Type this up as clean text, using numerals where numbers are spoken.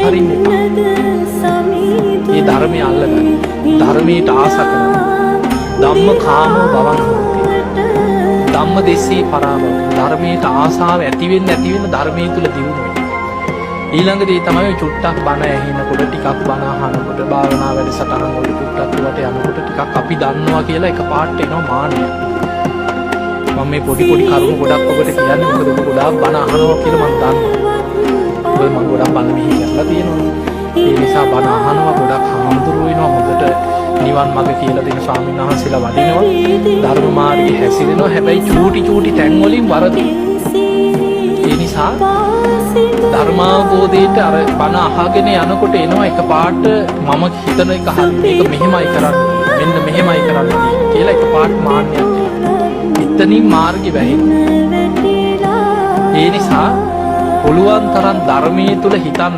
අත්හරින්න එපා. මේ ධර්මය අල්ලගන්න. ධර්මයට ආස කරන්න. ධම්ම කාමෝ භවං හෝති. ධම්ම දෙස්සේ පරාභව. ධර්මයට ආසාව ඇති වෙන්න ධර්මයේ තුල දියුණු වෙන්න. ඊළඟට ඒ තමයි චුට්ටක් බණ ඇහෙනකොට ටිකක් බණ අහනකොට භාවනා වැඩසටහන් වලට චුට්ටක් වට යනකොට ටිකක් අපි දන්නවා කියලා එකපාරට එනවා මාන්නය. මම මේ පොඩි කරුණු ගොඩක් ඔබට කියන්නේ මොකද ඔබ ගොඩාක් බණ අහනවා කියලා මම දන්නවා. ඔබ මම ගොඩක් බණ මෙහි කරලා තියෙනවා. ඒ නිසා බණ අහනවා ගොඩක් හාමුදුරුවෝ වෙනවා හොඳට නිවන් මඟ කියලා දෙන ස්වාමීන් වහන්සේලා වඩිනවා. ධර්ම මාර්ගයේ හැසිරෙනවා. හැබැයි චූටි තැන් වලින් වරදිනවා. ඒ නිසා ධර්මාවබෝධයට අර බණ අහගෙන යනකොට එනවා එකපාරට මම හිතන එක හරි මේක මෙහෙමයි කරන්නේ මෙන්න මෙහෙමයි කරන්නේ කියලා එකපාරට මාන්නයක් එනවා. එතනින් මාර්ගෙ වැහෙනවා. ඒ නිසා පුළුවන් තරම් ධර්මයේ තුල හිතන්න.